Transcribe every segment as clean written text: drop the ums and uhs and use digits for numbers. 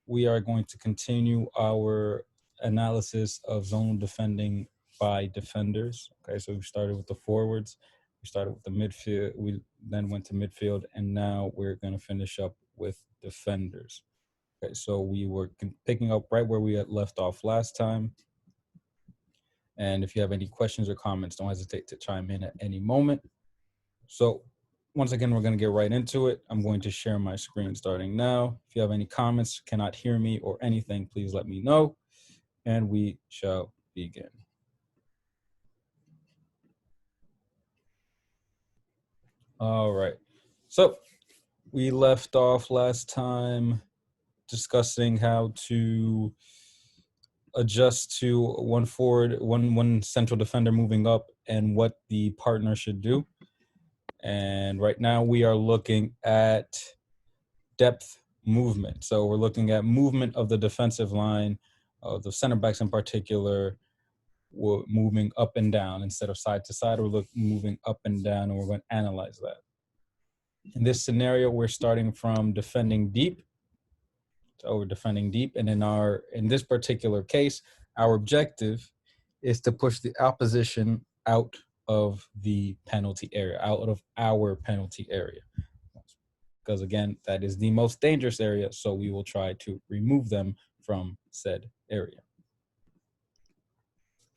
we are going to continue our analysis of zonal defending by defenders. Okay, so we started with the forwards, we started with the midfield, we then went to midfield, and now we're going to finish up with defenders. Okay, so we were picking up right where we had left off last time. And if you have any questions or comments, don't hesitate to chime in at any moment. So once again, we're going to get right into it. I'm going to share my screen starting now. If you have any comments, cannot hear me or anything, please let me know, and we shall begin. All right. So we left off last time discussing how to adjust to one forward, one central defender moving up, and what the partner should do. And right now we are looking at depth movement. So we're looking at movement of the defensive line, the center backs in particular, we're moving up and down instead of side to side. We're moving up and down, and we're going to analyze that. In this scenario, we're starting from defending deep. So we're defending deep, and in this particular case, our objective is to push the opposition out of the penalty area, out of our penalty area. Because again, that is the most dangerous area, so we will try to remove them from said area.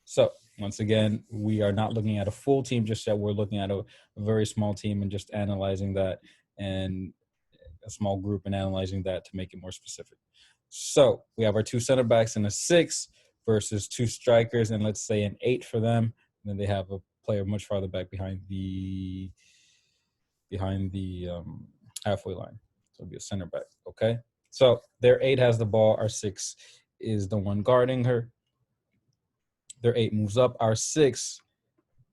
So once again, we are not looking at a full team just yet. We're looking at a very small team and just analyzing that, and a small group and analyzing that to make it more specific. So we have our two center backs and a 6 versus two strikers, and let's say an 8 for them. And then they have a player much farther back behind the halfway line. So it'll be a center back, okay? So their 8 has the ball. Our 6 is the one guarding her. Their 8 moves up. Our 6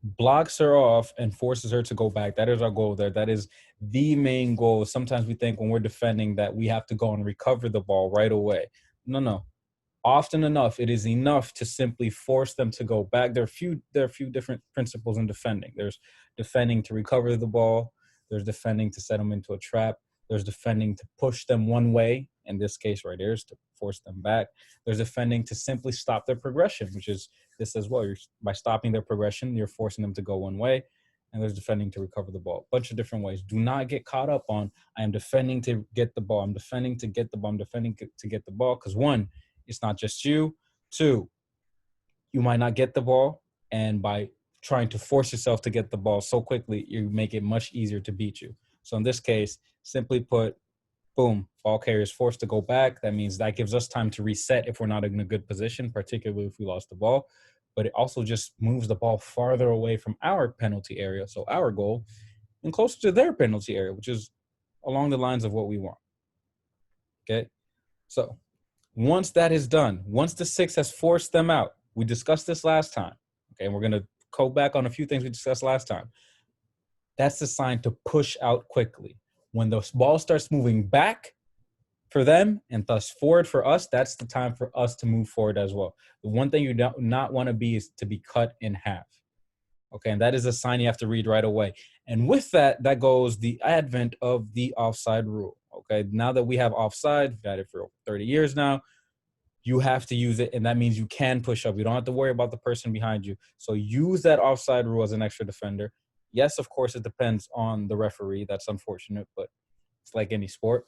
blocks her off and forces her to go back. That is our goal there. That is the main goal. Sometimes we think when we're defending that we have to go and recover the ball right away. No. Often enough, it is enough to simply force them to go back. There are a few different principles in defending. There's defending to recover the ball. There's defending to set them into a trap. There's defending to push them one way. In this case right here is to force them back. There's defending to simply stop their progression, which is this as well. By stopping their progression, you're forcing them to go one way. And there's defending to recover the ball. A bunch of different ways. Do not get caught up on, I am defending to get the ball. I'm defending to get the ball. I'm defending to get the ball. Because 1, it's not just you. 2, you might not get the ball. And by trying to force yourself to get the ball so quickly, you make it much easier to beat you. So in this case, simply put, boom, ball carrier is forced to go back. That means that gives us time to reset if we're not in a good position, particularly if we lost the ball. But it also just moves the ball farther away from our penalty area, so our goal, and closer to their penalty area, which is along the lines of what we want. Okay? So once that is done, once the 6 has forced them out, we discussed this last time, okay, and we're going to go back on a few things we discussed last time. That's the sign to push out quickly. When the ball starts moving back for them and thus forward for us, that's the time for us to move forward as well. The one thing you do not want to be is to be cut in half. Okay, and that is a sign you have to read right away. And with that goes the advent of the offside rule. Okay, now that we have offside, we've had it for 30 years now, you have to use it, and that means you can push up. You don't have to worry about the person behind you. So use that offside rule as an extra defender. Yes, of course, it depends on the referee. That's unfortunate, but it's like any sport.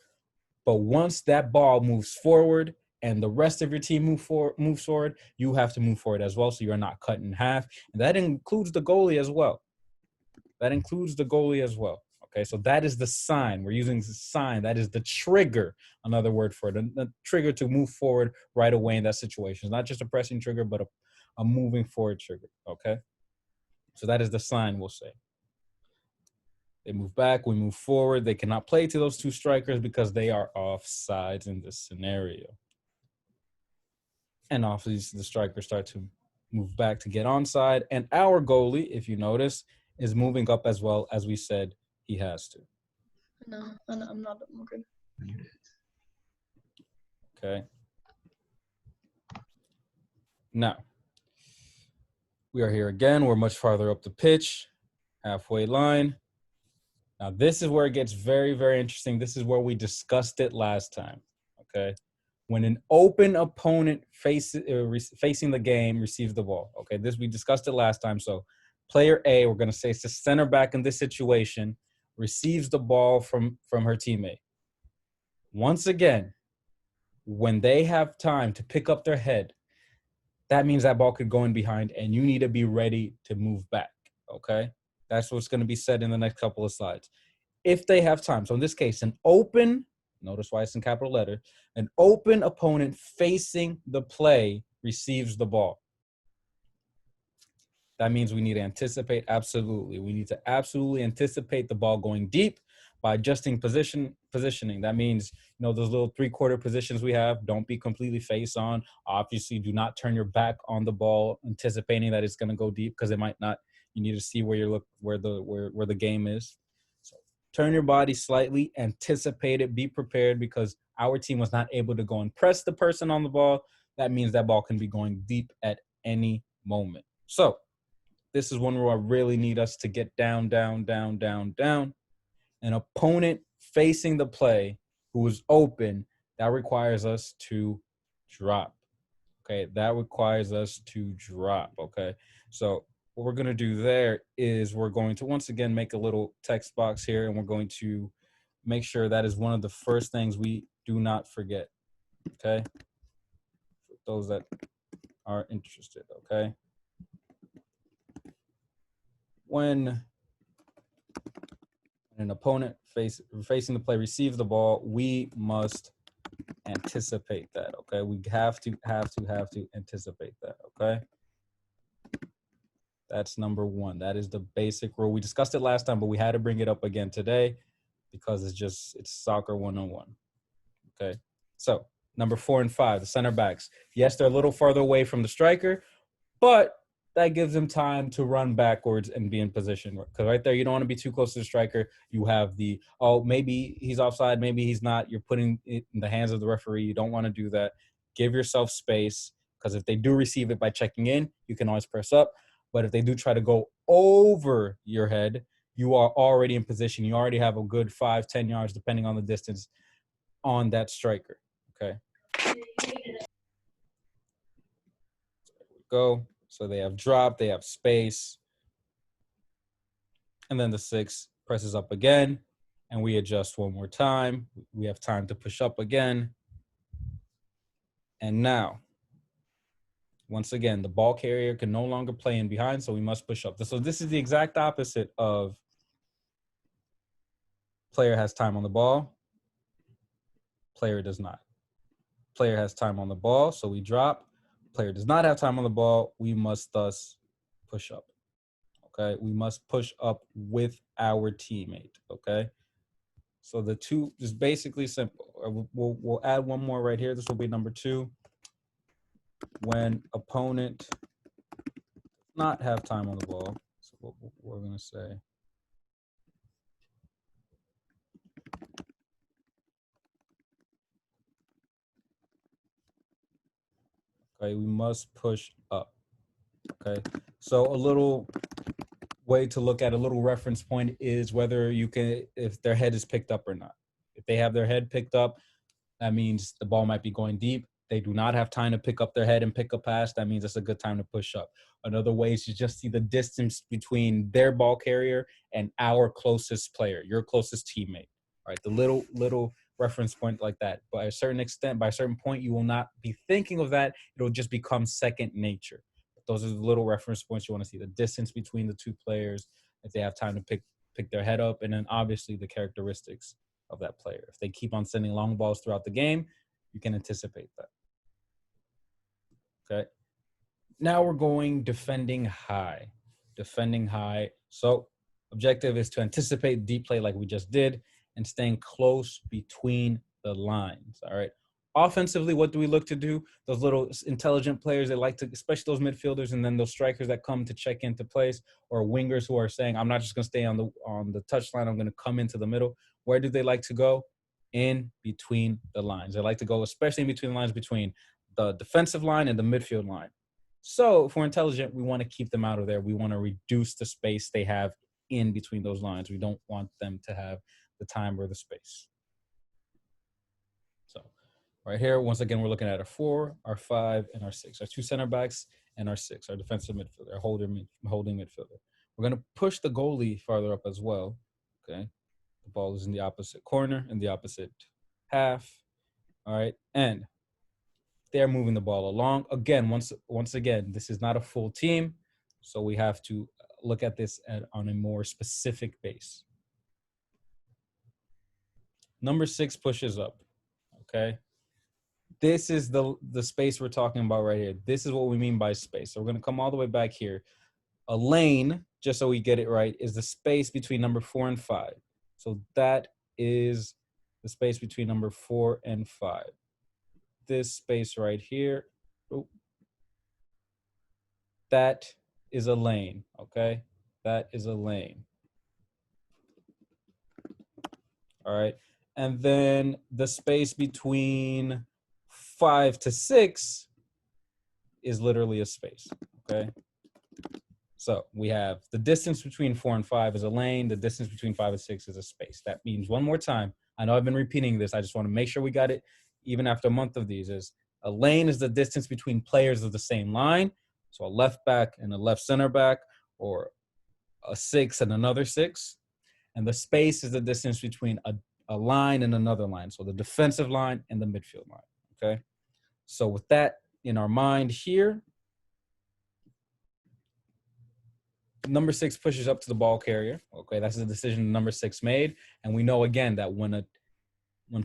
But once that ball moves forward and the rest of your team moves forward, you have to move forward as well, so you're not cut in half. And that includes the goalie as well. Okay, so that is the sign. We're using the sign. That is the trigger, another word for it, the trigger to move forward right away in that situation. It's not just a pressing trigger, but a moving forward trigger, okay? So that is the sign, we'll say. They move back, we move forward. They cannot play to those two strikers because they are offsides in this scenario. And obviously the strikers start to move back to get onside. And our goalie, if you notice, is moving up as well, as we said he has to. No, I'm not. I'm good. Okay. Now, we are here again. We're much farther up the pitch, halfway line. Now, this is where it gets very, very interesting. This is where we discussed it last time, okay? when an open opponent facing the game receives the ball. Okay, this we discussed it last time. So player A, we're going to say it's the center back in this situation, receives the ball from her teammate. Once again, when they have time to pick up their head, that means that ball could go in behind, and you need to be ready to move back. Okay, that's what's going to be said in the next couple of slides. If they have time. So in this case, an open, notice why it's in capital letter, an open opponent facing the play receives the ball. That means we need to anticipate, absolutely. We need to absolutely anticipate the ball going deep by adjusting positioning. That means, those little three-quarter positions we have, don't be completely face on. Obviously, do not turn your back on the ball, anticipating that it's going to go deep, because it might not. You need to see where the game is. So turn your body slightly, anticipate it, be prepared, because our team was not able to go and press the person on the ball. That means that ball can be going deep at any moment. So this is one where I really need us to get down. An opponent facing the play who is open, that requires us to drop. Okay, that requires us to drop. Okay, so what we're going to do there is we're going to once again make a little text box here, and we're going to make sure that is one of the first things we do not forget. Okay, for those that are interested. Okay, when an opponent facing the play receives the ball, we must anticipate that. Okay, we have to anticipate that. Okay, that's number one. That is the basic rule. We discussed it last time, but we had to bring it up again today because it's soccer 101. Okay, so number 4 and 5, the center backs. Yes, they're a little farther away from the striker, but that gives them time to run backwards and be in position. Because right there, you don't want to be too close to the striker. You have maybe he's offside, maybe he's not. You're putting it in the hands of the referee. You don't want to do that. Give yourself space, because if they do receive it by checking in, you can always press up. But if they do try to go over your head, you are already in position. You already have a good 5-10 yards, depending on the distance, on that striker. Okay. Go. So they have drop, they have space. And then the 6 presses up again, and we adjust one more time. We have time to push up again. And now, once again, the ball carrier can no longer play in behind, so we must push up. So this is the exact opposite of player has time on the ball, player does not. Player has time on the ball, so we drop. Player does not have time on the ball, we must thus push up. Okay, we must push up with our teammate. Okay, so the two is basically simple. We'll add one more right here. This will be number 2. When opponent does not have time on the ball, so what we're going to say. Okay, we must push up. Okay, so a little way to look at a little reference point is whether you can, if their head is picked up or not. If they have their head picked up, that means the ball might be going deep. They do not have time to pick up their head and pick a pass. That means it's a good time to push up. Another way is to just see the distance between their ball carrier and our closest player, your closest teammate. All right, the little reference point like that. By a certain extent, by a certain point, you will not be thinking of that. It'll just become second nature. Those are the little reference points you want to see: the distance between the two players, if they have time to pick their head up, and then obviously the characteristics of that player. If they keep on sending long balls throughout the game, you can anticipate that. Okay. Now we're going defending high. Defending high. So objective is to anticipate deep play like we just did and staying close between the lines. All right. Offensively, what do we look to do? Those little intelligent players that like to, especially those midfielders, and then those strikers that come to check into place, or wingers who are saying, I'm not just going to stay on the touchline, I'm going to come into the middle. Where do they like to go? In between the lines. They like to go, especially in between the lines, between the defensive line and the midfield line. So if we're intelligent, we want to keep them out of there. We want to reduce the space they have in between those lines. We don't want them to have the time or the space. So Right here, once again, we're looking at our 4, our 5, and our 6. Our 2 center backs and our 6, our defensive midfielder, our holding midfielder. We're going to push the goalie farther up as well. Okay. The ball is in the opposite corner, in the opposite half. All right. And they're moving the ball along. Again, once again, this is not a full team. So we have to look at this on a more specific base. Number 6 pushes up. Okay. This is the space we're talking about right here. This is what we mean by space. So we're going to come all the way back here. A lane, just so we get it right, is the space between number 4 and 5. So that is the space between number 4 and 5. This space right here, that is a lane, okay? That is a lane. All right. And then the space between 5 to 6 is literally a space, okay? So we have the distance between 4 and 5 is a lane. The distance between 5 and 6 is a space. That means, one more time, I know I've been repeating this. I just want to make sure we got it even after a month of these, is a lane is the distance between players of the same line. So a left back and a left center back, or a 6 and another 6. And the space is the distance between a line and another line. So the defensive line and the midfield line, okay? So with that in our mind here, number 6 pushes up to the ball carrier. Okay, that's the decision number 6 made. And we know, again, that when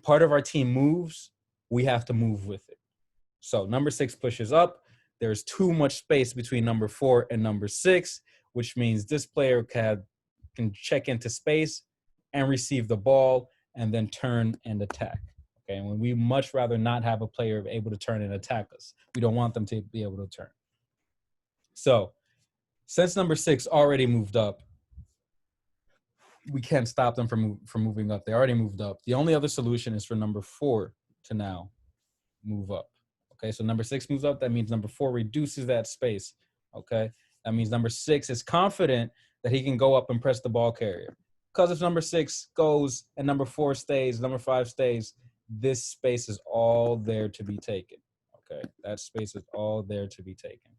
part of our team moves, we have to move with it. So number 6 pushes up. There's too much space between number 4 and number 6, which means this player can check into space and receive the ball and then turn and attack. Okay, and we much rather not have a player able to turn and attack us. We don't want them to be able to turn. So since number 6 already moved up, we can't stop them from moving up. They already moved up. The only other solution is for number 4 to now move up. Okay, so number 6 moves up. That means number 4 reduces that space. Okay, that means number 6 is confident that he can go up and press the ball carrier. Because if number 6 goes and number 4 stays, number 5 stays, this space is all there to be taken. Okay, that space is all there to be taken.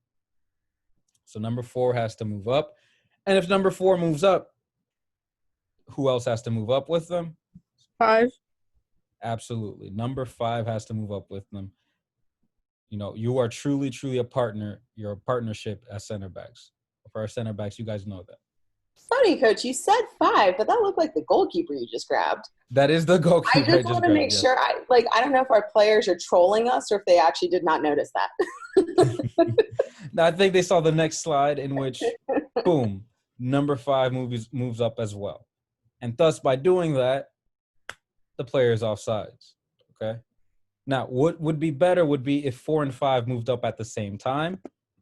So number 4 has to move up. And if number 4 moves up, who else has to move up with them? 5. Absolutely. Number 5 has to move up with them. You know, you are truly, truly a partner. You're a partnership as center backs. For our center backs, you guys know that. Funny, Coach, you said 5, but that looked like the goalkeeper you just grabbed. That is the goalkeeper. I just want to make sure. I don't know if our players are trolling us or if they actually did not notice that. No, I think they saw the next slide in which, boom, number 5 moves up as well. And thus, by doing that, the player is offsides, okay? Now, what would be better would be if 4 and 5 moved up at the same time,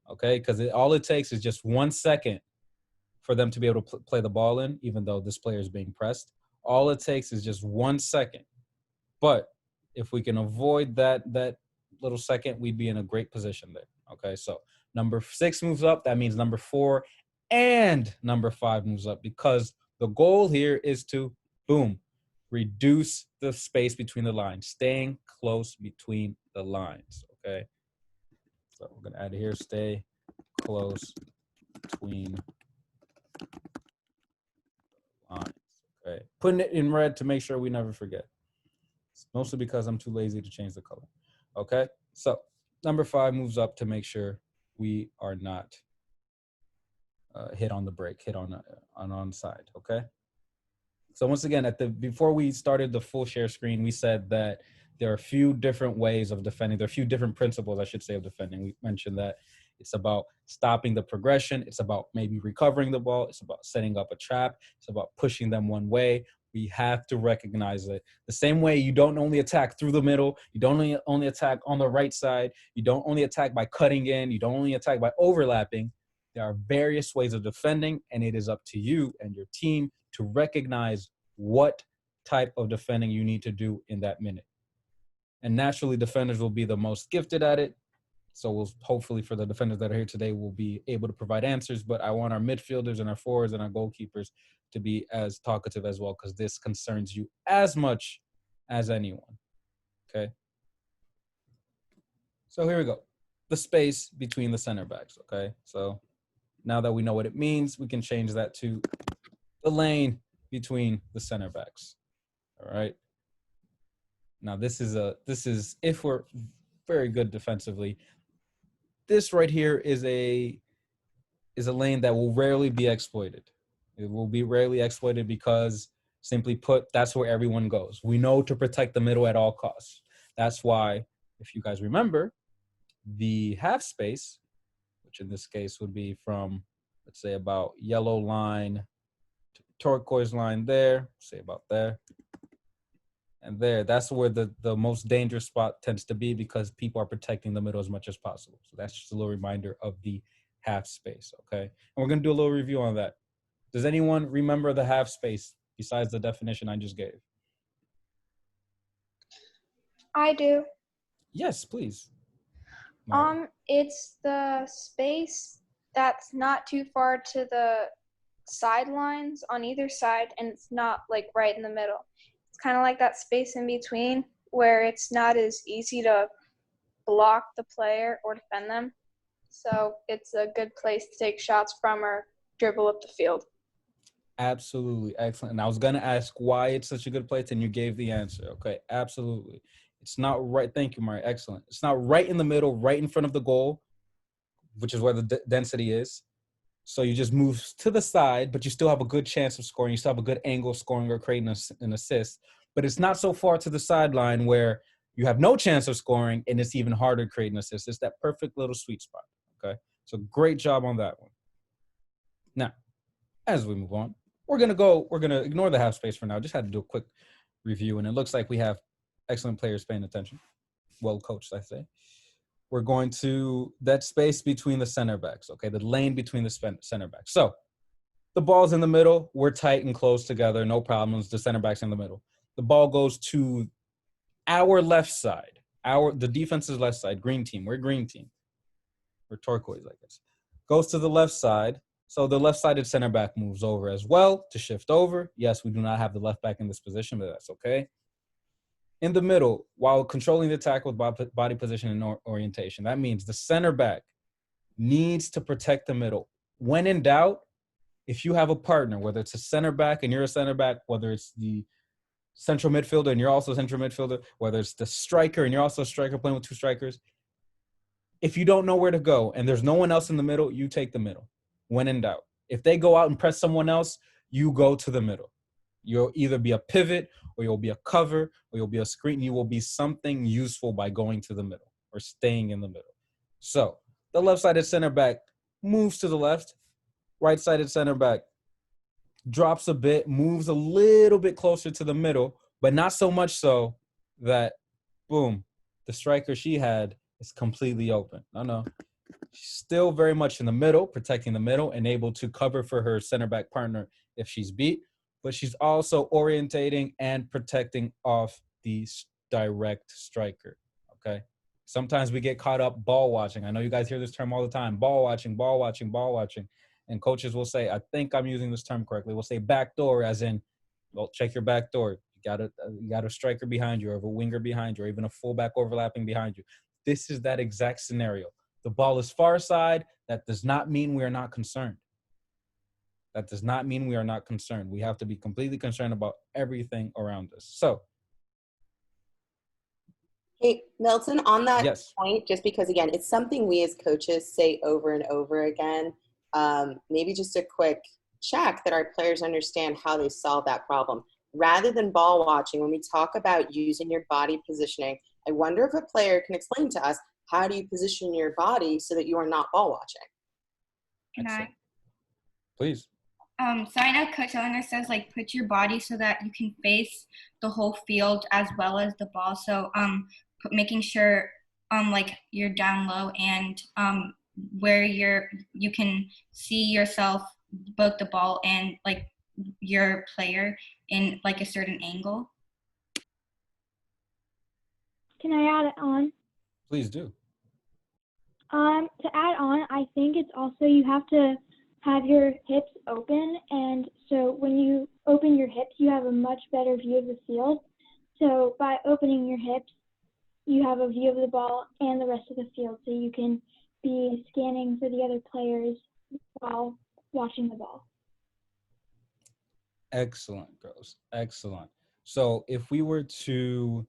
okay? Because all it takes is just 1 second for them to be able to play the ball in, even though this player is being pressed. All it takes is just 1 second. But if we can avoid that little second, we'd be in a great position there, okay? So number 6 moves up. That means number 4 and number 5 moves up, because the goal here is to, boom, reduce the space between the lines, staying close between the lines, okay? So we're going to add here, stay close between lines, okay? Putting it in red to make sure we never forget. It's mostly because I'm too lazy to change the color, okay? So number 5 moves up to make sure we are not hit on the break, hit on onside, okay? So once again, before we started the full share screen, we said that there are a few different ways of defending. There are a few different principles, I should say, of defending. We mentioned that it's about stopping the progression. It's about maybe recovering the ball. It's about setting up a trap. It's about pushing them one way. We have to recognize it. The same way you don't only attack through the middle. You don't only attack on the right side. You don't only attack by cutting in. You don't only attack by overlapping. There are various ways of defending, and it is up to you and your team to recognize what type of defending you need to do in that minute. And naturally, defenders will be the most gifted at it. So we'll hopefully, for the defenders that are here today, we'll be able to provide answers. But I want our midfielders and our forwards and our goalkeepers to be as talkative as well, because this concerns you as much as anyone. Okay? So here we go. The space between the center backs, okay? So now that we know what it means, we can change that to the lane between the center backs. All right. Now this is if we're very good defensively. This right here is a lane that will rarely be exploited. It will be rarely exploited because, simply put, that's where everyone goes. We know to protect the middle at all costs. That's why, if you guys remember, the half space, which in this case would be from, let's say, about yellow line to turquoise line there, say about there, and there, that's where the most dangerous spot tends to be because people are protecting the middle as much as possible. So that's just a little reminder of the half space, okay? And we're going to do a little review on that. Does anyone remember the half space besides the definition I just gave? I do. Yes, please. It's the space that's not too far to the sidelines on either side, and it's not like right in the middle. It's kind of like that space in between where it's not as easy to block the player or defend them. So it's a good place to take shots from or dribble up the field. Absolutely. Excellent. And I was going to ask why it's such a good place, and you gave the answer. Okay, absolutely. It's not right. Thank you, Mari. Excellent. It's not right in the middle, right in front of the goal, which is where the density is. So you just move to the side, but you still have a good chance of scoring. You still have a good angle of scoring or creating an assist. But it's not so far to the sideline where you have no chance of scoring, and it's even harder to create an assist. It's that perfect little sweet spot. Okay, so great job on that one. Now, as we move on, we're gonna ignore the half space for now. Just had to do a quick review, and it looks like we have excellent players paying attention. Well coached, I say. We're going to that space between the center backs, okay? The lane between the center backs. So the ball's in the middle. We're tight and close together. No problems. The center back's in the middle. The ball goes to our left side. The defense's left side. Green team. We're green team. We're turquoise, I guess. Goes to the left side. So the left-sided center back moves over as well to shift over. Yes, we do not have the left back in this position, but that's okay. In the middle, while controlling the attack with body position and orientation, that means the center back needs to protect the middle. When in doubt, if you have a partner, whether it's a center back and you're a center back, whether it's the central midfielder and you're also a central midfielder, whether it's the striker and you're also a striker playing with two strikers, if you don't know where to go and there's no one else in the middle, you take the middle. When in doubt, if they go out and press someone else, you go to the middle. You'll either be a pivot or you'll be a cover or you'll be a screen. You will be something useful by going to the middle or staying in the middle. So the left-sided center back moves to the left. Right-sided center back drops a bit, moves a little bit closer to the middle, but not so much so that, boom, the striker she had is completely open. No. She's still very much in the middle, protecting the middle and able to cover for her center back partner if she's beat. But she's also orientating and protecting off the direct striker, okay? Sometimes we get caught up ball watching. I know you guys hear this term all the time, ball watching. And coaches will say, I think I'm using this term correctly. We'll say backdoor as in, well, check your back door. You got a striker behind you or a winger behind you or even a fullback overlapping behind you. This is that exact scenario. The ball is far side. That does not mean we are not concerned. That does not mean we are not concerned. We have to be completely concerned about everything around us. So, hey, Milton, on that yes. point, just because, again, it's something we as coaches say over and over again, maybe just a quick check that our players understand how they solve that problem. Rather than ball watching, when we talk about using your body positioning, I wonder if a player can explain to us, how do you position your body so that you are not ball watching? Can I? Please. So I know Coach Ellinger says, like, put your body so that you can face the whole field as well as the ball. So making sure like you're down low and where you can see yourself, both the ball and like your player in like a certain angle. Can I add it on? Please do. To add on, I think it's also you have to have your hips open, and so when you open your hips, you have a much better view of the field. So by opening your hips, you have a view of the ball and the rest of the field, so you can be scanning for the other players while watching the ball. Excellent, girls. Excellent. So if we were to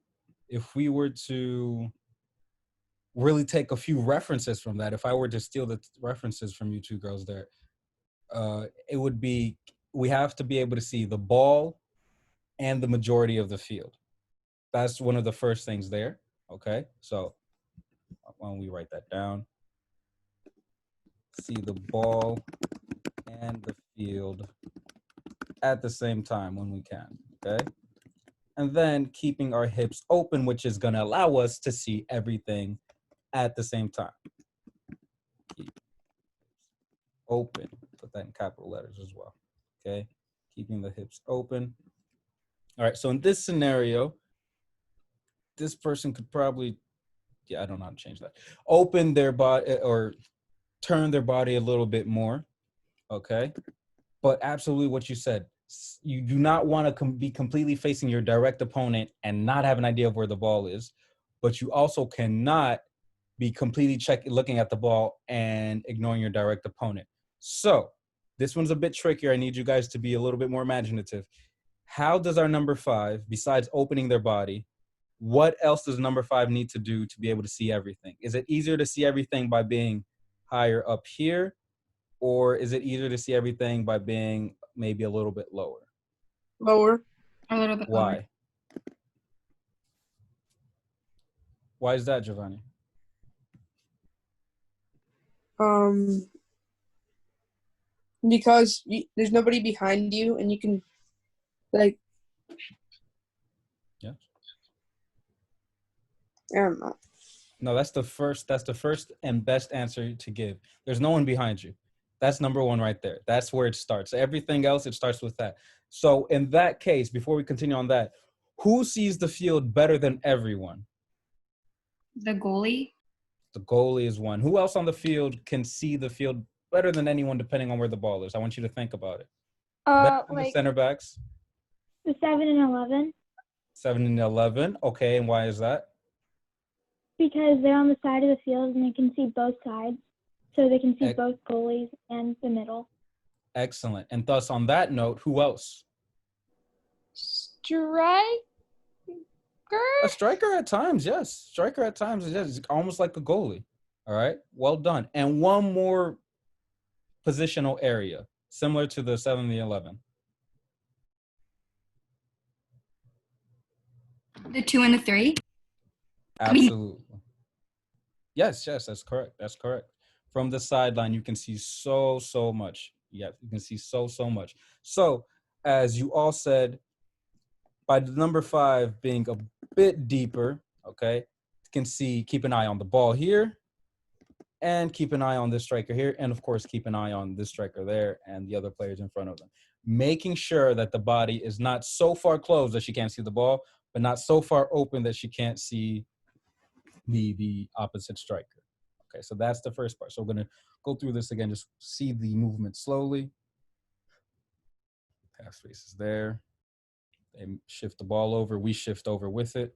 really take a few references from that, if I were to steal the references from you two girls there, it would be, we have to be able to see the ball and the majority of the field. That's one of the first things there. Okay, so why don't we write that down? See the ball and the field at the same time when we can, okay? And then keeping our hips open, which is gonna allow us to see everything at the same time. Keep open, put that in capital letters as well, okay? Keeping the hips open. All right, so in this scenario, this person could probably, I don't know how to change that. Open their body or turn their body a little bit more, okay? But absolutely what you said, you do not want to be completely facing your direct opponent and not have an idea of where the ball is, but you also cannot be completely looking at the ball and ignoring your direct opponent. So this one's a bit trickier. I need you guys to be a little bit more imaginative. How does our number 5, besides opening their body, what else does number 5 need to do to be able to see everything? Is it easier to see everything by being higher up here? Or is it easier to see everything by being maybe a little bit lower? Lower. A little bit lower. Why? Why is that, Giovanni? Because there's nobody behind you, and you can, like, Yeah. I don't know. No, that's the first and best answer to give. There's no one behind you. That's number 1 right there. That's where it starts. Everything else, it starts with that. So in that case, before we continue on that, who sees the field better than everyone? The goalie. The goalie is one. Who else on the field can see the field better than anyone, depending on where the ball is? I want you to think about it. Better than the Like center backs? The 7 and 11, 7 and 11. Okay, and why is that? because they're on the side of the field and they can see both sides, so they can see Ex- both goalies and the middle. Excellent. And thus, on that note, who else? striker. A striker at times, yes. Striker at times, yes. It's almost like a goalie. All right, well done. And one more positional area, similar to the 7 and the 11. The 2 and the 3. Absolutely. Yes, that's correct. That's correct. From the sideline, you can see so much. Yeah, you can see so much. So, as you all said, by the number 5 being a bit deeper, okay, you can see, keep an eye on the ball here, and keep an eye on this striker here, and of course, keep an eye on this striker there and the other players in front of them. Making sure that the body is not so far closed that she can't see the ball, but not so far open that she can't see the opposite striker. Okay, so that's the first part. So we're gonna go through this again, just see the movement slowly. Half space is there. They shift the ball over, we shift over with it.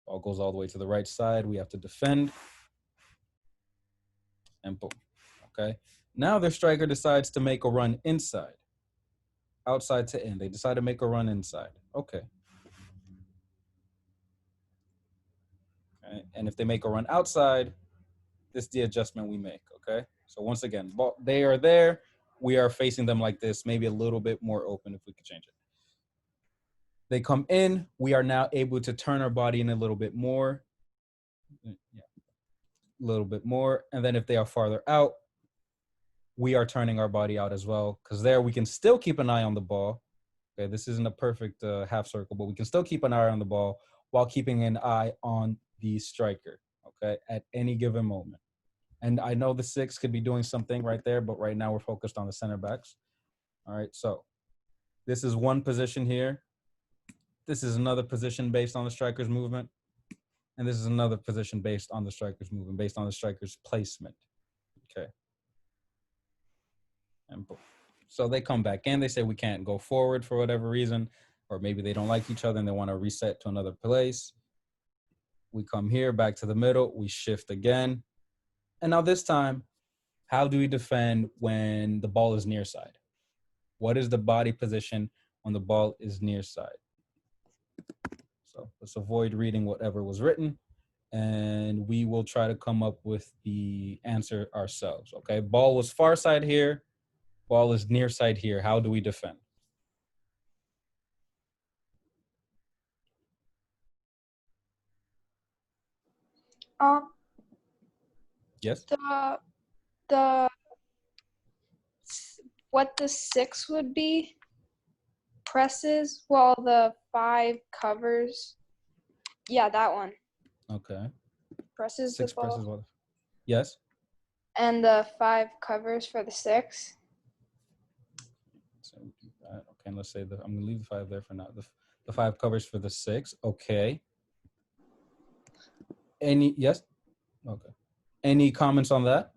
Ball goes all the way to the right side. We have to defend. And boom, okay? Now their striker decides to make a run inside. Outside to in. They decide to make a run inside. Okay. And if they make a run outside, this is the adjustment we make, okay? So once again, they are there. We are facing them like this, maybe a little bit more open if we could change it. They come in. We are now able to turn our body in a little bit more. Yeah, a little bit more. And then if they are farther out, we are turning our body out as well, because there we can still keep an eye on the ball. Okay, this isn't a perfect half circle, but we can still keep an eye on the ball while keeping an eye on the striker, okay, at any given moment. And I know the 6 could be doing something right there, but right now we're focused on the center backs. All right, so this is one position here. This is another position based on the striker's movement. And this is another position based on the striker's movement, based on the striker's placement. Okay. And boom. So they come back in. They say we can't go forward for whatever reason, or maybe they don't like each other and they want to reset to another place. We come here, back to the middle, we shift again. And now this time, how do we defend when the ball is near side? What is the body position when the ball is near side? So let's avoid reading whatever was written, and we will try to come up with the answer ourselves, okay? Ball was far side here, ball is near side here. How do we defend? Yes? The what the 6 would be presses while the 5 covers. Yeah, that one. Okay. Presses 6 the ball. presses what? Yes? And the 5 covers for the 6. So we do that. Okay, and let's say I'm gonna leave the 5 there for now. The 5 covers for the 6. Okay. Yes? Okay. Any comments on that?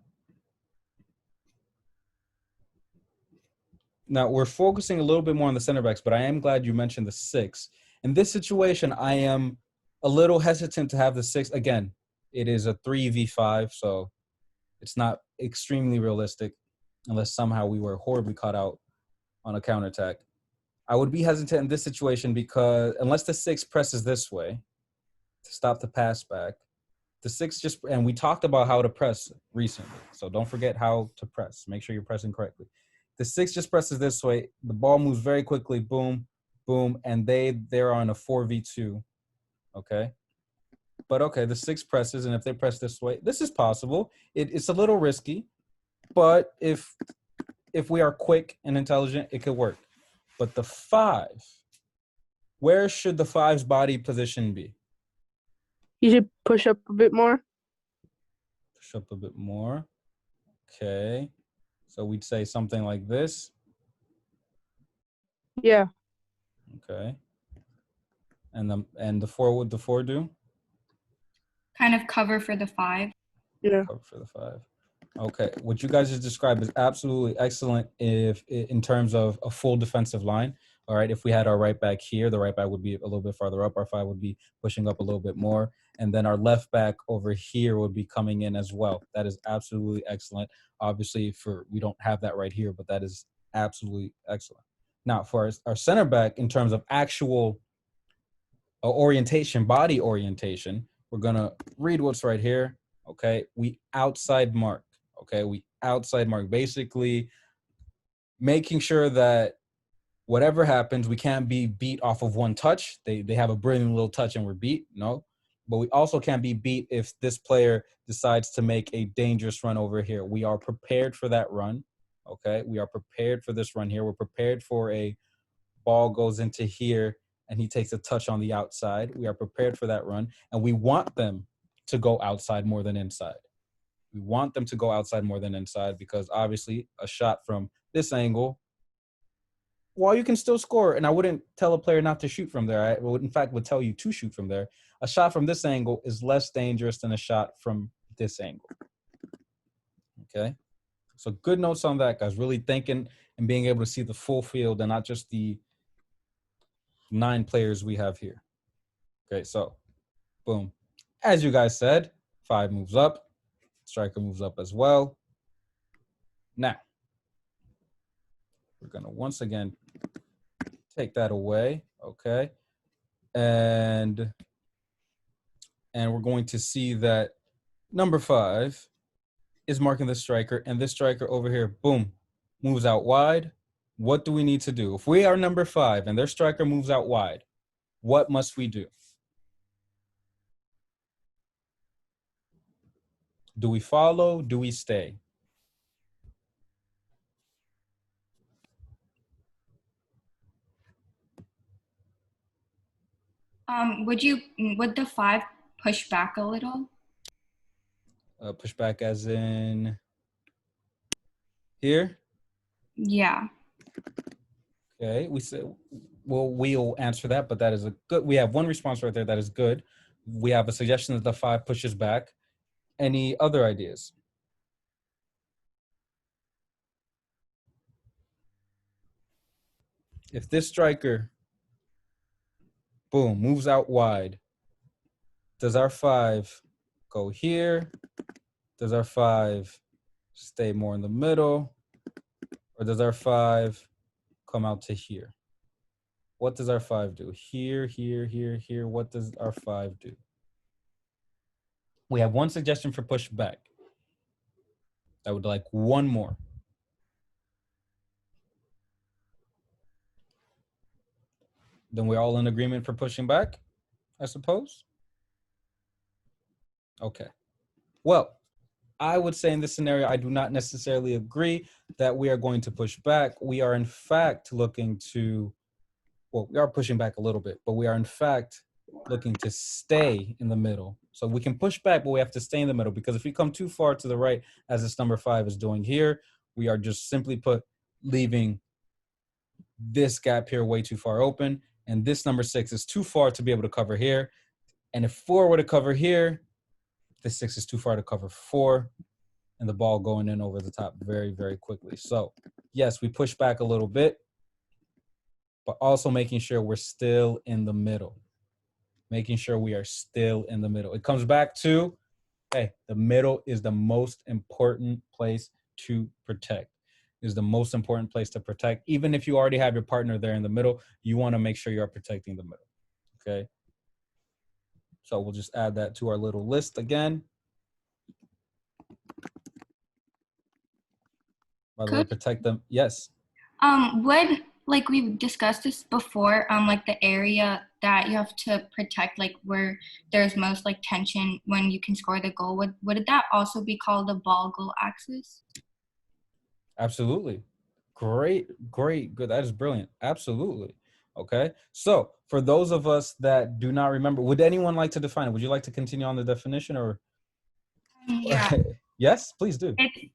Now we're focusing a little bit more on the center backs, but I am glad you mentioned the 6. In this situation, I am a little hesitant to have the 6. Again, it is a 3v5, so it's not extremely realistic unless somehow we were horribly caught out on a counterattack. I would be hesitant in this situation because unless the 6 presses this way to stop the pass back, the 6 just, and we talked about how to press recently, so don't forget how to press. Make sure you're pressing correctly. The 6 just presses this way. The ball moves very quickly, boom, boom, and they're on a 4v2, okay? But okay, the 6 presses, and if they press this way, this is possible. It's a little risky, but if we are quick and intelligent, it could work. But the 5, where should the 5's body position be? You should push up a bit more. Push up a bit more. Okay. So we'd say something like this. Yeah. Okay. And the 4, what would the 4 do? Kind of cover for the 5. Yeah. Cover for the 5. Okay. What you guys just described is absolutely excellent in terms of a full defensive line. All right. If we had our right back here, the right back would be a little bit farther up. Our 5 would be pushing up a little bit more. And then our left back over here would be coming in as well. That is absolutely excellent. Obviously, we don't have that right here, but that is absolutely excellent. Now, for our center back, in terms of actual orientation, body orientation, we're going to read what's right here. Okay. We outside mark. Okay. We outside mark. Basically, making sure that whatever happens, we can't be beat off of one touch. They have a brilliant little touch and we're beat. No. But we also can't be beat if this player decides to make a dangerous run over here. We are prepared for that run. Okay. We are prepared for this run here. We're prepared for a ball goes into here and he takes a touch on the outside. We are prepared for that run. And we want them to go outside more than inside. We want them to go outside more than inside because obviously a shot from this angle, while you can still score, and I wouldn't tell a player not to shoot from there. I would, in fact, would tell you to shoot from there. A shot from this angle is less dangerous than a shot from this angle. Okay? So good notes on that, guys. Really thinking and being able to see the full field and not just the 9 players we have here. Okay, so boom. As you guys said, 5 moves up. Striker moves up as well. Now, we're going to once again take that away, okay? And we're going to see that number 5 is marking the striker, and this striker over here, boom, moves out wide. What do we need to do? If we are number 5 and their striker moves out wide, what must we do? Do we follow? Do we stay? Would the 5 push back a little? Push back as in here? Yeah. Okay, we said, well, we'll answer that, but that is a good, we have one response right there that is good. We have a suggestion that the 5 pushes back. Any other ideas? If this striker, boom, moves out wide, does our 5 go here? Does our 5 stay more in the middle? Or does our 5 come out to here? What does our 5 do? Here, here, here, here. What does our 5 do? We have one suggestion for push back. I would like one more. Then we're all in agreement for pushing back, I suppose? Okay. Well, I would say in this scenario, I do not necessarily agree that we are going to push back. We are in fact looking to, well, we are pushing back a little bit, but we are in fact looking to stay in the middle. So we can push back, but we have to stay in the middle, because if we come too far to the right, as this number 5 is doing here, we are just simply put leaving this gap here way too far open. And this number 6 is too far to be able to cover here. And if 4 were to cover here, the 6 is too far to cover 4, and the ball going in over the top very, very quickly. So yes, we push back a little bit, but also making sure we're still in the middle. Making sure we are still in the middle. It comes back to, hey, the middle is the most important place to protect. Is the most important place to protect. Even if you already have your partner there in the middle, you want to make sure you're protecting the middle, okay? So we'll just add that to our little list again. By the way, protect them. Yes. When, like we've discussed this before, like the area that you have to protect, like where there's most like tension when you can score the goal, would that also be called the ball goal axis? Absolutely. Great, good. That is brilliant. Absolutely. Okay. So for those of us that do not remember, would anyone like to define it? Would you like to continue on the definition, or? Yeah. Yes, please do. It's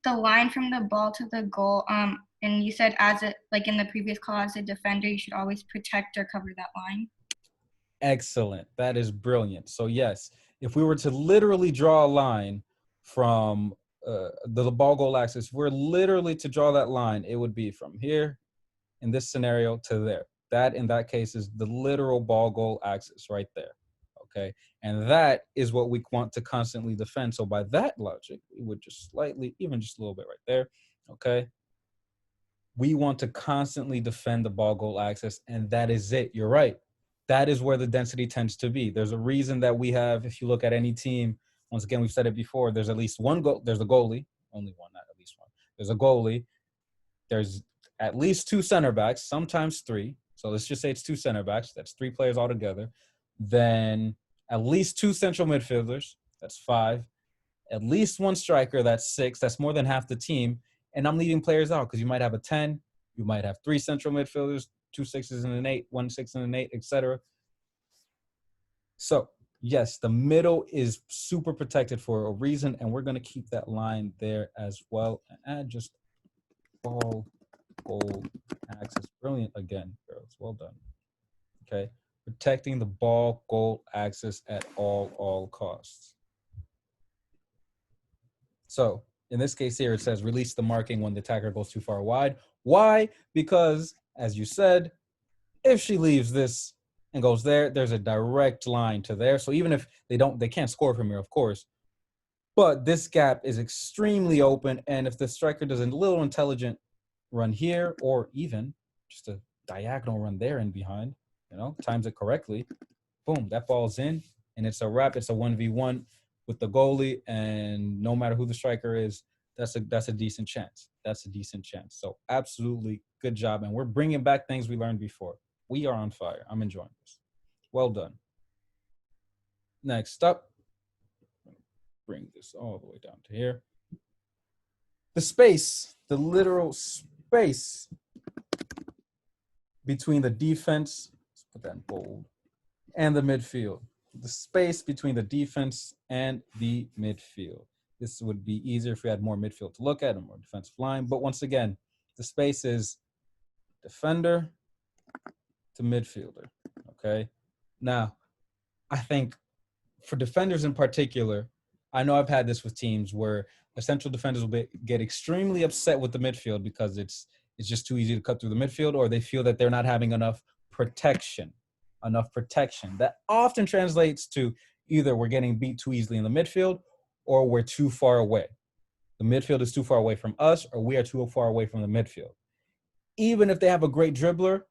the line from the ball to the goal. And you said as a, like in the previous call, as a defender, you should always protect or cover that line. Excellent. That is brilliant. So yes, if we were to literally draw a line from the ball goal axis, we're literally to draw that line, it would be from here in this scenario to there. That in that case is the literal ball goal axis right there. Okay. And that is what we want to constantly defend. So by that logic, we would just slightly, even just a little bit right there. Okay. We want to constantly defend the ball goal axis, and that is it. You're right. That is where the density tends to be. There's a reason that we have, if you look at any team, once again, we've said it before, there's at least one goal. There's a goalie, only one, not at least one. There's a goalie. There's at least 2 center backs, sometimes 3. So let's just say it's 2 center backs. That's 3 players altogether. Then at least 2 central midfielders. That's 5. At least 1 striker. That's 6. That's more than half the team. And I'm leaving players out because you might have a 10. You might have 3 central midfielders, 2 6s and an 8, 1 6 and an 8, etc. So yes, the middle is super protected for a reason, and we're going to keep that line there as well. And add just ball goal axis. Brilliant again, girls. Well done. Okay. Protecting the ball goal axis at all costs. So in this case here, it says release the marking when the attacker goes too far wide. Why? Because, as you said, if she leaves this and goes there, there's a direct line to there. So even if they can't score from here, of course, but this gap is extremely open. And if the striker does a little intelligent run here, or even just a diagonal run there and behind, times it correctly, boom, that ball's in, and it's a wrap. It's a 1v1 with the goalie, and no matter who the striker is, that's a decent chance. That's a decent chance. So absolutely good job, and we're bringing back things we learned before. We are on fire. I'm enjoying this. Well done. Next up, bring this all the way down to here. The space, the literal space between the defense, let's put that in bold, and the midfield. The space between the defense and the midfield. This would be easier if we had more midfield to look at and more defensive line. But once again, the space is defender to midfielder, okay? Now, I think for defenders in particular, I know I've had this with teams where the central defenders will get extremely upset with the midfield because it's just too easy to cut through the midfield, or they feel that they're not having enough protection. enough protection. That often translates to either we're getting beat too easily in the midfield or we're too far away. The midfield is too far away from us or we are too far away from the midfield. Even if they have a great dribbler,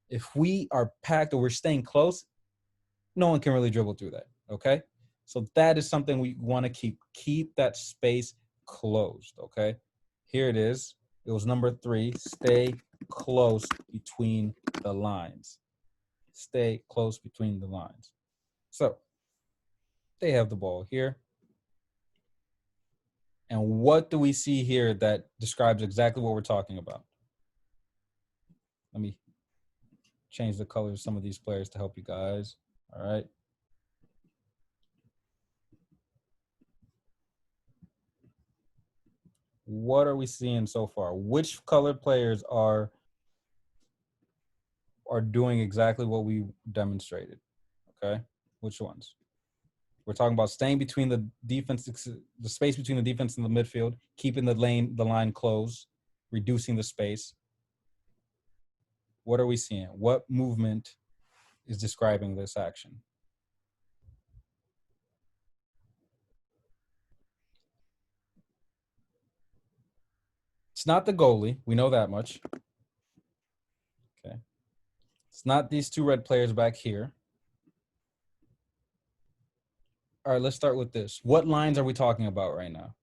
if we are packed or we're staying close, no one can really dribble through that, okay? So that is something we want to keep. Keep that space closed, okay? Here it is. It was number 3. Stay close between the lines. Stay close between the lines. So they have the ball here. And what do we see here that describes exactly what we're talking about? Let me change the colors of some of these players to help you guys. All right. What are we seeing so far? Which colored players are doing exactly what we demonstrated? Okay. Which ones? We're talking about staying between the defense, the space between the defense and the midfield, keeping the line closed, reducing the space. What are we seeing? What movement is describing this action? It's not the goalie. We know that much. Okay. It's not these 2 red players back here. All right, let's start with this. What lines are we talking about right now?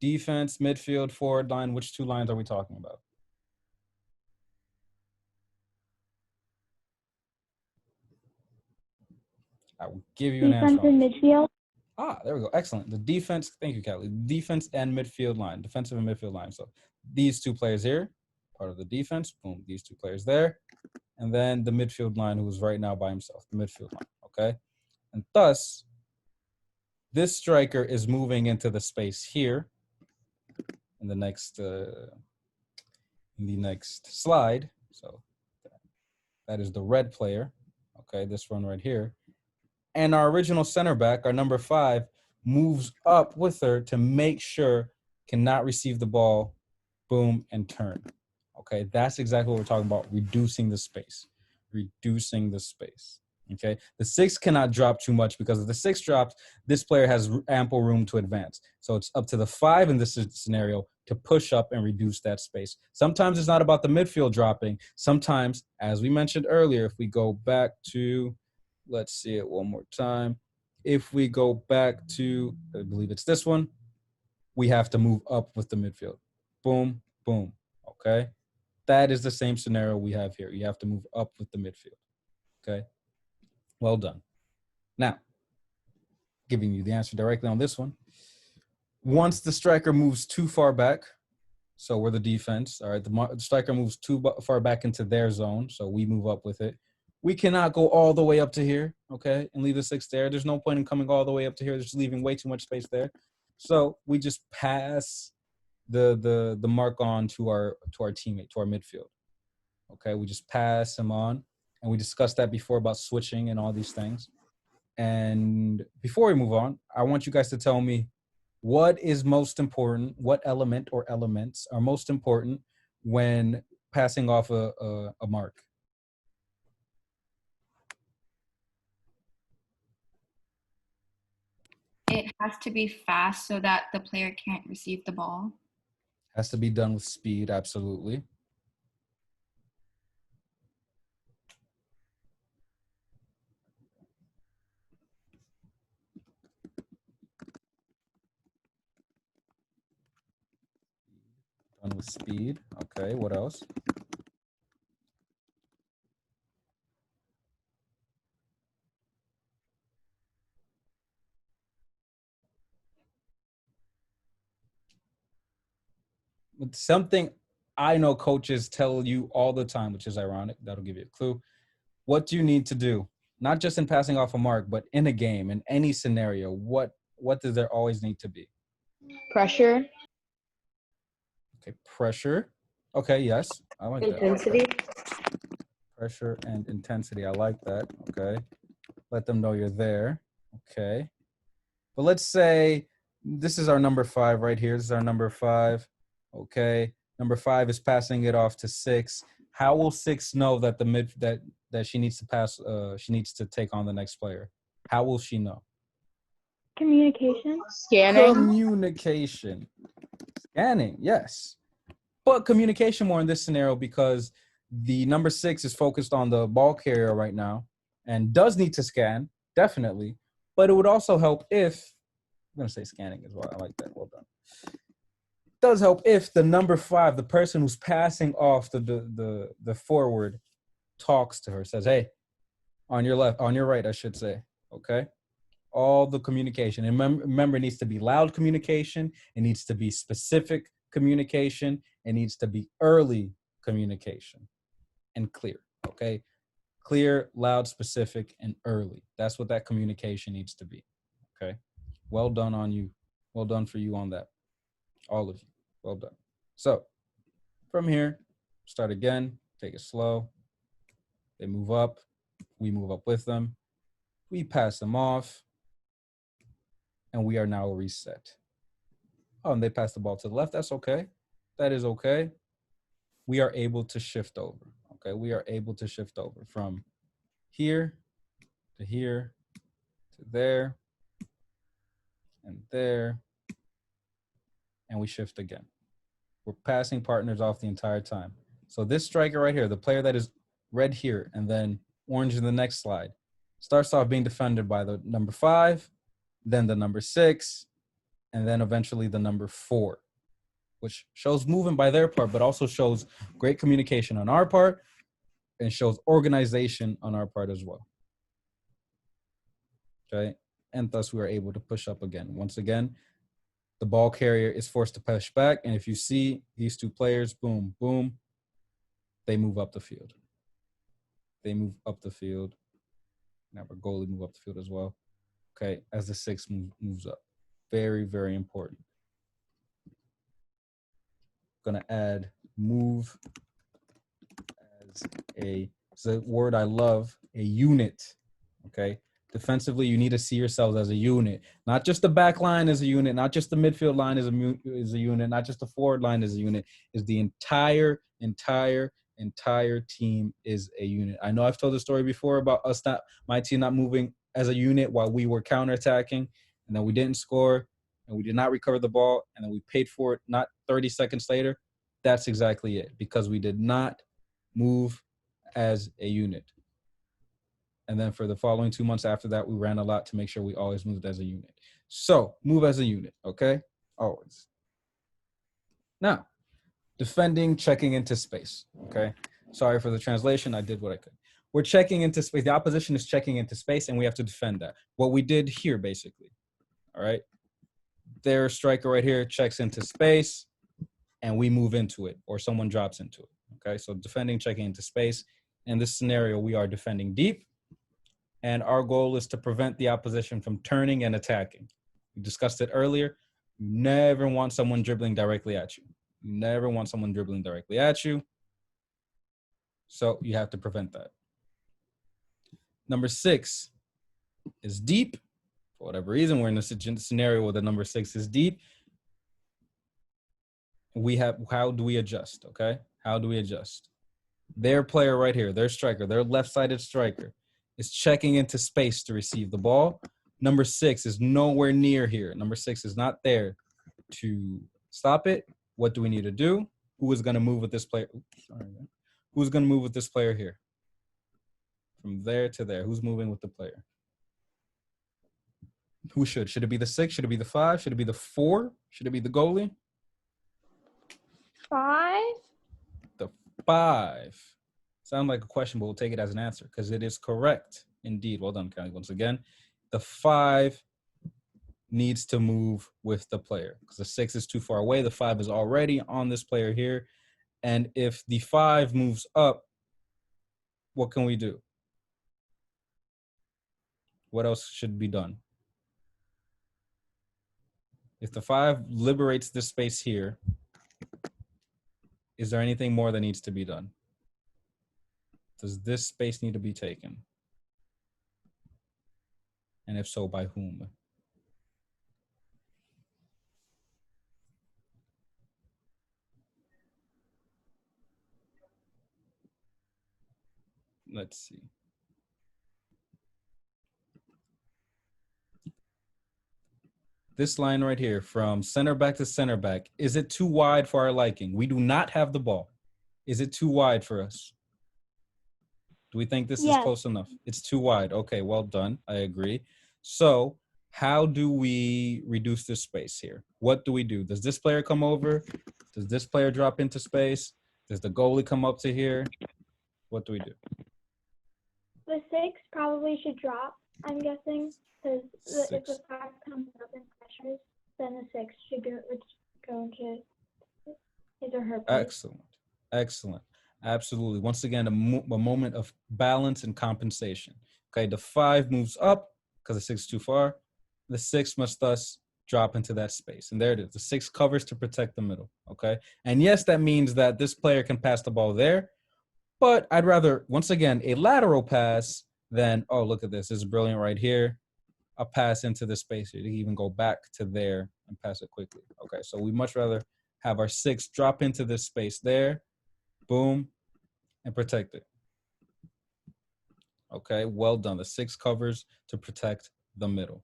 Defense, midfield, forward line. Which 2 lines are we talking about? I will give you an answer. Defense and midfield. Ah, there we go. Excellent. The defense, thank you, Kelly. Defense and midfield line, defensive and midfield line. So these 2 players here, part of the defense, boom, these 2 players there. And then the midfield line who is right now by himself, the midfield line, okay? And thus, this striker is moving into the space here in the next slide. So that is the red player, okay, this one right here. And our original center back, our number 5, moves up with her to make sure cannot receive the ball, boom, and turn. Okay, that's exactly what we're talking about, reducing the space. Reducing the space, okay? The 6 cannot drop too much because if the 6 drops, this player has ample room to advance. So it's up to the 5 in this scenario to push up and reduce that space. Sometimes it's not about the midfield dropping. Sometimes, as we mentioned earlier, if we go back to, let's see it one more time. If we go back to, I believe it's this one, we have to move up with the midfield. Boom, boom, okay? That is the same scenario we have here. You have to move up with the midfield, okay? Well done. Now, giving you the answer directly on this one. Once the striker moves too far back, so we're the defense, all right, the striker moves too far back into their zone, so we move up with it. We cannot go all the way up to here, okay, and leave the 6 there. There's no point in coming all the way up to here. Just leaving way too much space there. So we just pass the mark on to our teammate, to our midfield. Okay, we just pass him on, and we discussed that before about switching and all these things. And before we move on, I want you guys to tell me what is most important, what element or elements are most important when passing off a mark. It has to be fast so that the player can't receive the ball. Has to be done with speed, absolutely. Done with speed. Okay, what else? Something I know coaches tell you all the time, which is ironic. That'll give you a clue. What do you need to do? Not just in passing off a mark, but in a game, in any scenario. What does there always need to be? Pressure. Okay, pressure. Okay, yes, I like that. Intensity. Pressure and intensity. I like that. Okay. Let them know you're there. Okay. But let's say this is our number 5 right here. This is our number 5. Okay. Number 5 is passing it off to 6. How will 6 know that that she needs to pass? She needs to take on the next player. How will she know? Communication. Scanning. Communication. Scanning, yes. But communication more in this scenario because the number 6 is focused on the ball carrier right now and does need to scan, definitely. But it would also help if, I'm going to say scanning as well. I like that. Well done. It does help if the number 5, the person who's passing off the forward, talks to her, says, hey, on your left, on your right, I should say, okay? All the communication. And remember, it needs to be loud communication. It needs to be specific communication. It needs to be early communication and clear, okay? Clear, loud, specific, and early. That's what that communication needs to be, okay? Well done on you. Well done for you on that. All of you. Well done. So from here, start again. Take it slow. They move up. We move up with them. We pass them off. And we are now reset. Oh, and they pass the ball to the left. That's okay. That is okay. We are able to shift over. Okay, we are able to shift over from here to there, and there, and we shift again. We're passing partners off the entire time. So this striker right here, the player that is red here and then orange in the next slide, starts off being defended by the number 5, then the number 6, and then eventually the number 4, which shows movement by their part, but also shows great communication on our part and shows organization on our part as well. Okay, and thus we are able to push up again. Once again, the ball carrier is forced to push back, and if you see these 2 players, boom, boom, they move up the field. They move up the field. Now our goalie move up the field as well. Okay, as the 6 moves up. Very, very important. Gonna add move as it's a word I love, a unit. Okay. Defensively, you need to see yourselves as a unit, not just the back line as a unit, not just the midfield line as a unit, not just the forward line as a unit. Is the entire team is a unit. I know I've told the story before about my team not moving as a unit while we were counterattacking, and then we didn't score, and we did not recover the ball, and then we paid for it not 30 seconds later. That's exactly it, because we did not move as a unit. And then for the following 2 months after that, we ran a lot to make sure we always moved as a unit. So move as a unit, okay? Always. Now, defending, checking into space, okay? Sorry for the translation. I did what I could. We're checking into space. The opposition is checking into space, and we have to defend that. What we did here, basically, all right? Their striker right here checks into space, and we move into it, or someone drops into it, okay? So defending, checking into space. In this scenario, we are defending deep, and our goal is to prevent the opposition from turning and attacking. We discussed it earlier. You never want someone dribbling directly at you. You never want someone dribbling directly at you. So you have to prevent that. Number 6 is deep. For whatever reason, we're in a scenario where the number 6 is deep. How do we adjust, okay? How do we adjust? Their player right here, their striker, their left-sided striker, is checking into space to receive the ball. Number 6 is nowhere near here. Number 6 is not there to stop it. What do we need to do? Who is going to move with this player? Oops, sorry. Who's going to move with this player here? From there to there. Who's moving with the player? Who should? Should it be the 6? Should it be the 5? Should it be the 4? Should it be the goalie? 5. The 5. Sound like a question, but we'll take it as an answer because it is correct. Indeed. Well done, Kelly. Once again, the 5 needs to move with the player because the 6 is too far away. The 5 is already on this player here. And if the 5 moves up, what can we do? What else should be done? If the 5 liberates this space here, is there anything more that needs to be done? Does this space need to be taken? And if so, by whom? let's see. This line right here from center back to center back, is it too wide for our liking? We do not have the ball. Is it too wide for us? Do we think this is Yes. close enough? It's too wide. Okay, well done. I agree. So how do we reduce this space here? What do we do? Does this player come over? Does this player drop into space? Does the goalie come up to here? What do we do? The 6 probably should drop, I'm guessing, because if Six. the 5 comes up and pressures, then the 6 should go into his or her place. Excellent. Excellent. Absolutely. Once again, a moment of balance and compensation. Okay, the 5 moves up because the 6 is too far. The 6 must thus drop into that space. And there it is. The 6 covers to protect the middle. Okay. And yes, that means that this player can pass the ball there. But I'd rather, once again, a lateral pass than, oh, look at this. This is brilliant right here. A pass into the space here. You can even go back to there and pass it quickly. Okay, so we much rather have our 6 drop into this space there. Boom. And protect it. Okay, well done. The 6 covers to protect the middle.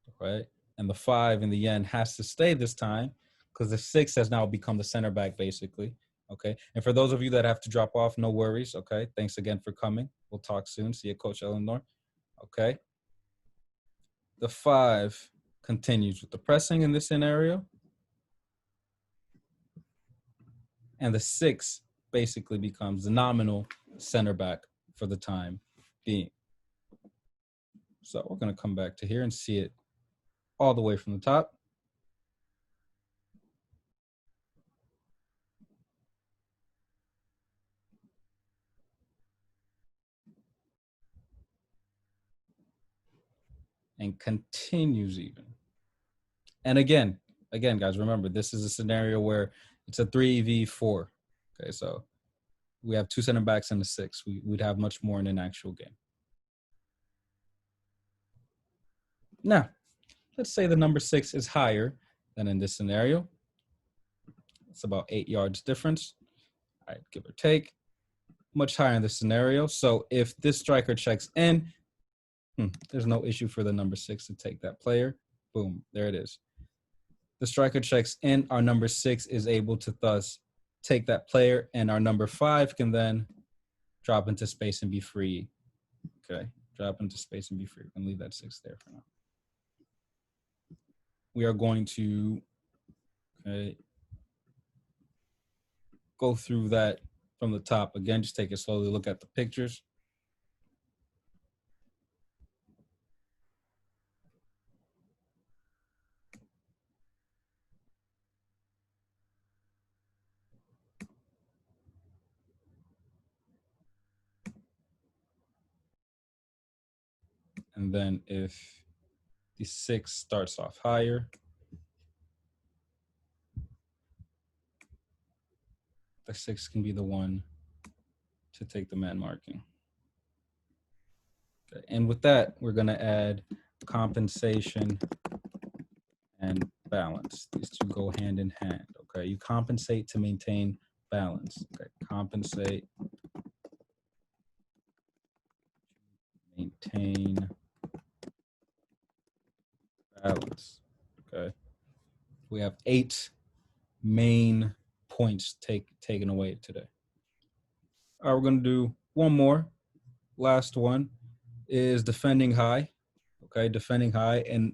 Okay, and the 5 in the end has to stay this time because the 6 has now become the center back, basically. Okay, and for those of you that have to drop off, no worries. Okay, thanks again for coming. We'll talk soon. See you, Coach Eleanor. Okay. The 5 continues with the pressing in this scenario. And the 6 basically becomes the nominal center back for the time being. So we're going to come back to here and see it all the way from the top. And continues even. And again, guys, remember, this is a scenario where it's a 3v4. Okay, so we have 2 center backs and a 6. We'd have much more in an actual game. Now, let's say the number 6 is higher than in this scenario. It's about 8 yards difference. All right, give or take. Much higher in this scenario. So if this striker checks in, there's no issue for the number 6 to take that player. Boom, there it is. The striker checks in, our number 6 is able to thus take that player, and our number 5 can then drop into space and be free. Okay, drop into space and be free. And leave that 6 there for now. We are going to go through that from the top. Again, just take it slowly, look at the pictures. And then if the 6 starts off higher, the 6 can be the one to take the man marking. Okay. And with that, we're going to add compensation and balance. These two go hand in hand. Okay, you compensate to maintain balance. Okay, compensate, maintain balance. Okay, we have 8 main points taken away today. All right, we're going to do one more. Last one is defending high. Okay, defending high, and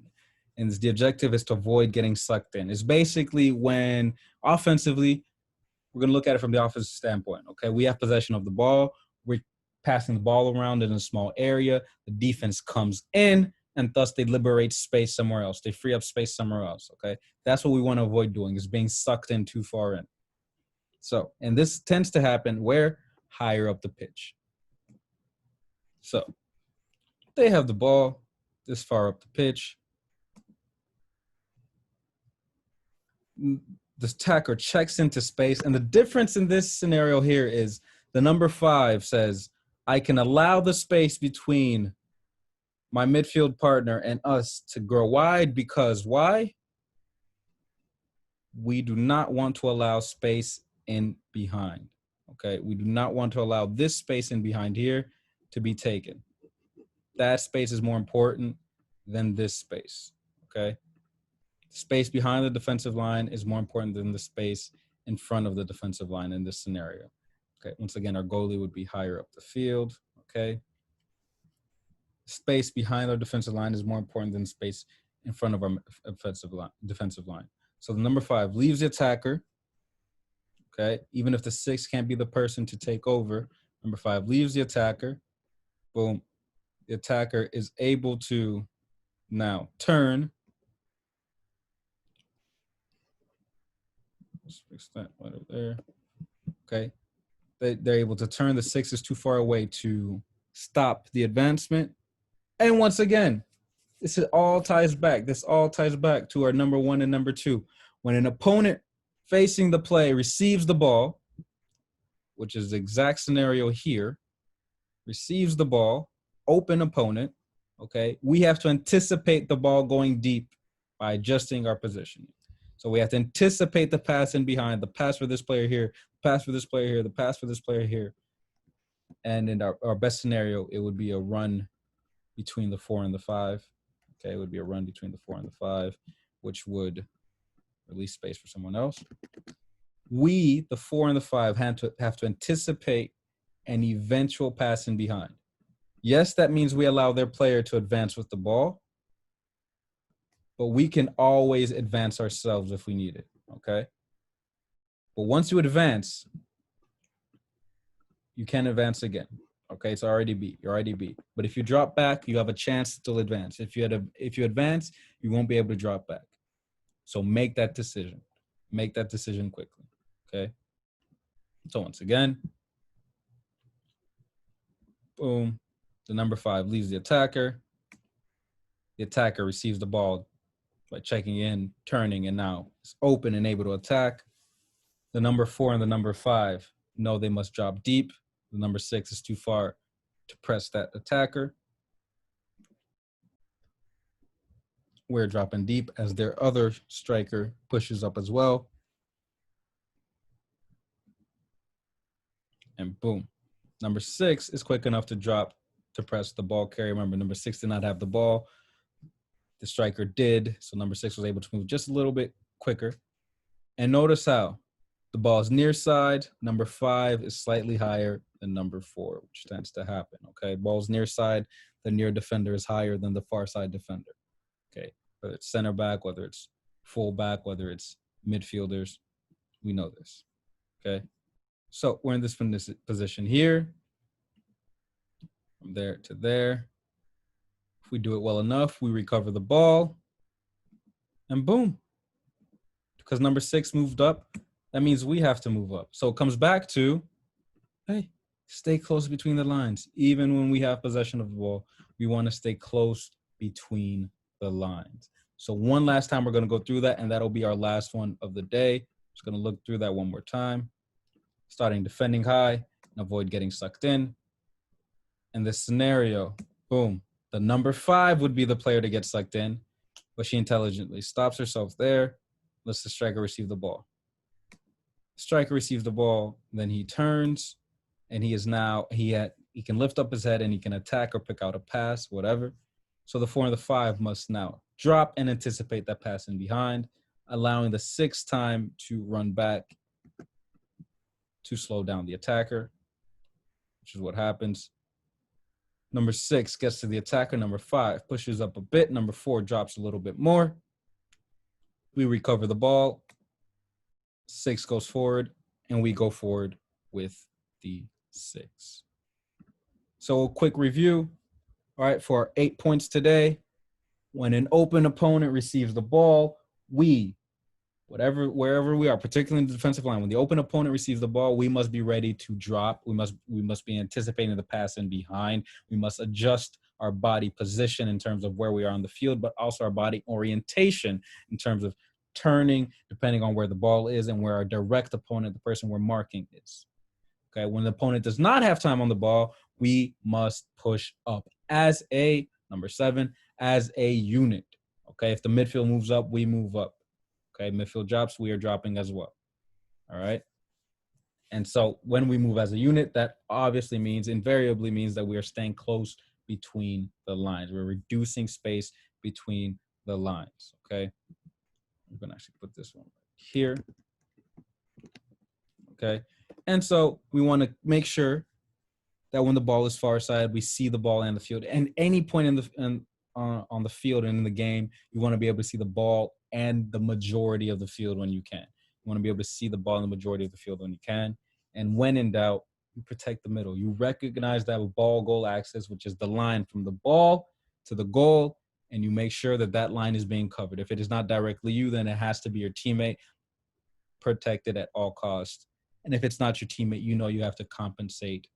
the objective is to avoid getting sucked in. It's basically when offensively, we're going to look at it from the offensive standpoint. Okay, we have possession of the ball. We're passing the ball around in a small area. The defense comes in, and thus they liberate space somewhere else. They free up space somewhere else. Okay, that's what we want to avoid doing, is being sucked in too far in. So, and this tends to happen where? Higher up the pitch. So, they have the ball this far up the pitch. The attacker checks into space, and the difference in this scenario here is the number 5 says, I can allow the space between my midfield partner and us to grow wide because why? We do not want to allow space in behind. Okay, we do not want to allow this space in behind here to be taken. That space is more important than this space. Okay, space behind the defensive line is more important than the space in front of the defensive line in this scenario. Okay, once again, our goalie would be higher up the field. Okay, space behind our defensive line is more important than space in front of our defensive line. So the number 5 leaves the attacker. Okay, even if the 6 can't be the person to take over, number 5 leaves the attacker. Boom. The attacker is able to now turn. Let's fix that right over there. Okay. They're able to turn. The 6 is too far away to stop the advancement. And once again, this all ties back. This all ties back to our number 1 and number 2. When an opponent facing the play receives the ball, which is the exact scenario here, receives the ball, open opponent, okay, we have to anticipate the ball going deep by adjusting our positioning. So we have to anticipate the pass in behind, the pass for this player here, the pass for this player here, the pass for this player here. And in our best scenario, it would be a run between the 4 and the 5. Okay, it would be a run between the 4 and the 5, which would release space for someone else. We, the 4 and the 5, have to anticipate an eventual pass in behind. Yes, that means we allow their player to advance with the ball, but we can always advance ourselves if we need it, okay? But once you advance, you can advance again, okay? It's already beat, you're already beat. But if you drop back, you have a chance to still advance. If you advance, you won't be able to drop back. So make that decision. Make that decision quickly, okay? So once again, boom, the number 5 leaves the attacker. The attacker receives the ball by checking in, turning, and now it's open and able to attack. The number 4 and the number 5 know they must drop deep. The number 6 is too far to press that attacker. We're dropping deep as their other striker pushes up as well. And boom. Number 6 is quick enough to drop to press the ball carrier. Remember, number 6 did not have the ball. The striker did, so number 6 was able to move just a little bit quicker. And notice how the ball is near side. Number 5 is slightly higher than number 4, which tends to happen, okay? Ball's near side, the near defender is higher than the far side defender, okay? Whether it's center back, whether it's full back, whether it's midfielders, we know this, okay? So we're in this position here, from there to there. If we do it well enough, we recover the ball, and boom. Because number 6 moved up, that means we have to move up. So it comes back to, hey, stay close between the lines. Even when we have possession of the ball, we want to stay close between the lines. So one last time, we're going to go through that, and that'll be our last one of the day. Just going to look through that one more time. Starting defending high and avoid getting sucked in. In this scenario, boom, the number 5 would be the player to get sucked in, but she intelligently stops herself there, lets the striker receive the ball. Striker receives the ball, then he turns, and he is now, he can lift up his head and he can attack or pick out a pass, whatever. So the 4 and the 5 must now drop and anticipate that pass in behind, allowing the 6 time to run back to slow down the attacker, which is what happens. Number 6 gets to the attacker. Number 5 pushes up a bit. Number 4 drops a little bit more. We recover the ball. 6 goes forward, and we go forward with the 6. So a quick review. All right, for our 8 points today, when an open opponent receives the ball, we, wherever we are, particularly in the defensive line, when the open opponent receives the ball, we must be ready to drop. We must be anticipating the pass in behind. We must adjust our body position in terms of where we are on the field, but also our body orientation in terms of turning, depending on where the ball is and where our direct opponent, the person we're marking, is. Okay, when the opponent does not have time on the ball, we must push up as a, number 7, as a unit. Okay, if the midfield moves up, we move up. Okay, midfield drops, we are dropping as well. All right. And so when we move as a unit, that obviously invariably means that we are staying close between the lines. We're reducing space between the lines, okay? I'm gonna actually put this one here, okay? And so we wanna make sure that when the ball is far side, we see the ball and the field. And any point on the field and in the game, you wanna be able to see the ball and the majority of the field when you can. You wanna be able to see the ball and the majority of the field when you can. And when in doubt, you protect the middle. You recognize that ball-goal axis, which is the line from the ball to the goal, and you make sure that that line is being covered. If it is not directly you, then it has to be your teammate. Protect it at all costs. And if it's not your teammate, you know you have to compensate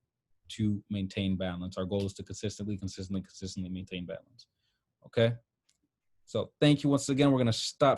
to maintain balance. Our goal is to consistently maintain balance. Okay? So thank you once again. We're going to stop